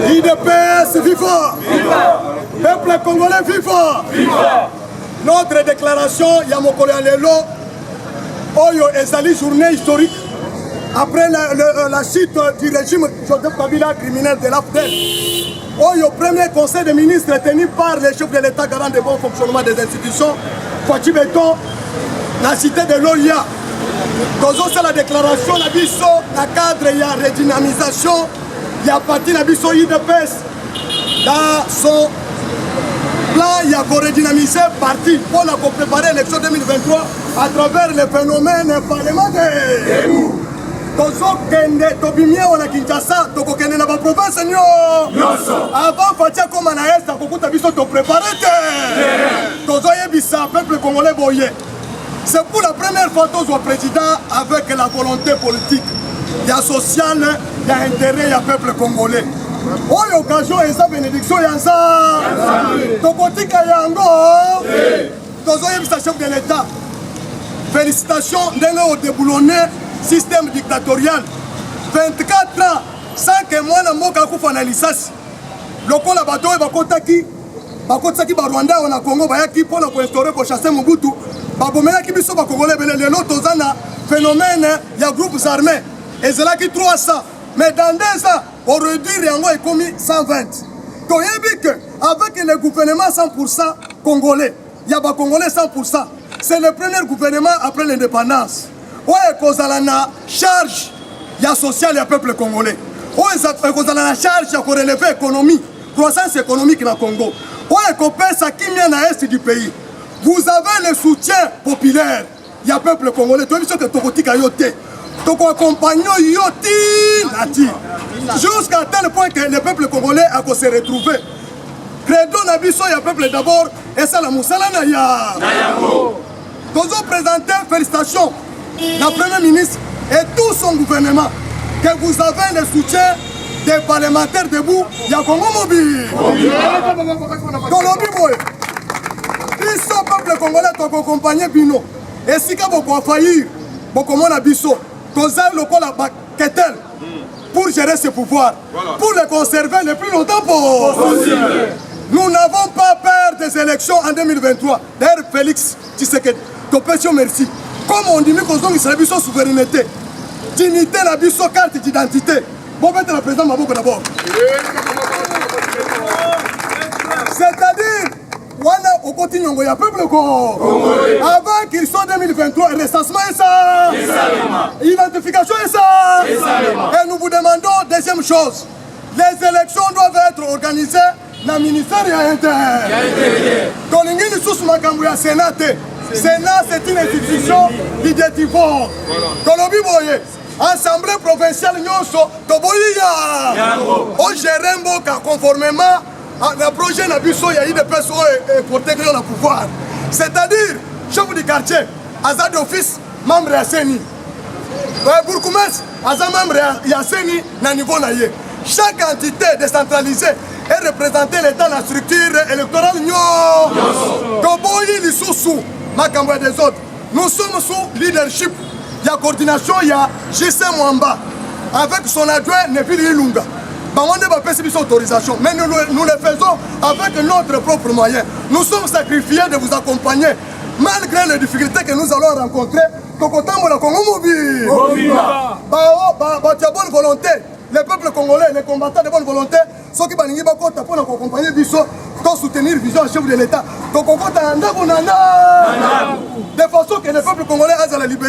IDPS, viva! Peuple congolais, viva! Notre déclaration, Yamokole Alelo, Oyo Ezali, journée historique, après la chute du régime Joseph Kabila, criminel de l'AFDEL. Oyo, premier conseil des ministres tenu par les chefs de l'État garant de bon fonctionnement des institutions, Fati Beton, la cité de l'OIA. C'est la déclaration, la biso, la cadre, il y a redynamisation, il y a parti la biso IDPS. Dans son plan, il y a pour redynamiser parti pour préparer l'élection 2023 à travers les phénomènes parlementaires. Tozo kende tobimie wana Kinshasa toko kende na ba province nyo avant fatia comme na est kokuta biso to préparer tozo yebisa peuple congolais boye. C'est pour la première fois que le président avec la volonté politique. Il y a social, il y a intérêt, il y a peuple congolais. Oh, il y a occasion, il y a bénédiction, il y a ça. Tokotika yango. Tozo yebisa chef de l'État. Félicitations d'un déboulonné système dictatorial. 24 ans sans que moi na moka kufa na lisasi. Loko la bato e bakotaki ba Rwanda na Congo bayaki pour la instaurer pour chasser Mobutu. Babomelaki biso ba Congolais belé lelo tozana phénomène ya groupes armés. Et c'est là qui 300. Mais dans 2 ans, on réduit yango et commis 120. Toyebi que avec le gouvernement 100% congolais, il y a ba Congolais 100%. C'est le premier gouvernement après l'indépendance. Ouais, kozala na charge ya social ya peuple congolais. Ouais, ça kozala na charge ya ko relever économie, croissance économique na Congo. Ouais, ko pesa kimia na est du pays. Vous avez le soutien populaire. Il y a peuple congolais. Toi, que Tokotika yote. Toko accompagnons yoti nati. Jusqu'à tel point que le peuple congolais a se retrouvé. Credo Nabiso, il y a peuple d'abord. Et ça, la Moussala Naya. Tozo présenté, félicitations. La première ministre et tout son gouvernement. Que vous avez le soutien des parlementaires debout. Il y a Congo Mobile. Colombie Boy. Biso peuple congolais toko accompagner bino et si ka boko faillir boko mona biso toza lokola baketel pour gérer ce pouvoir pour le conserver le plus longtemps possible. Nous n'avons pas peur des élections en 2023. D'ailleurs Félix Tshisekedi topesio merci comme on dit que zongi sera biso souveraineté dignité la biso carte d'identité bon mettre le président Maboko d'abord. C'est-à-dire wana okoti nyongo ya peuple congolais avant qu'il soit 2023 recensement et ça identification et ça et nous vous demandons deuxième chose les élections doivent être organisées dans le ministère ya intérieur tolingini sous makambo ya Sénat Sénat c'est une institution budgétivore tolobi boye assemblée provinciale nyonso toboyiya o gérer mboka conformément le projet n'a biso il y a eu des personnes pour intégrer le pouvoir. C'est-à-dire, chef du quartier, Azad d'office, membre de Seni. Bourgmestre, Azad membre de Seni, na niveau naïe. Chaque entité décentralisée est représentée l'État dans la structure électorale. Toboyi Lissousou, Makambo des autres. Nous sommes sous leadership. Il y a coordination, il y a JC Mwamba. Avec son adjoint, Nebil Ilunga. On n'a pas cette autorisation, mais nous le faisons avec notre propre moyen. Nous sommes sacrifiés de vous accompagner, malgré les difficultés que nous allons rencontrer. Bonne volonté, les peuples congolais, les combattants de bonne volonté, ceux qui vont accompagner pour soutenir vision chef de l'État. De façon que les peuples congolais aient la liberté.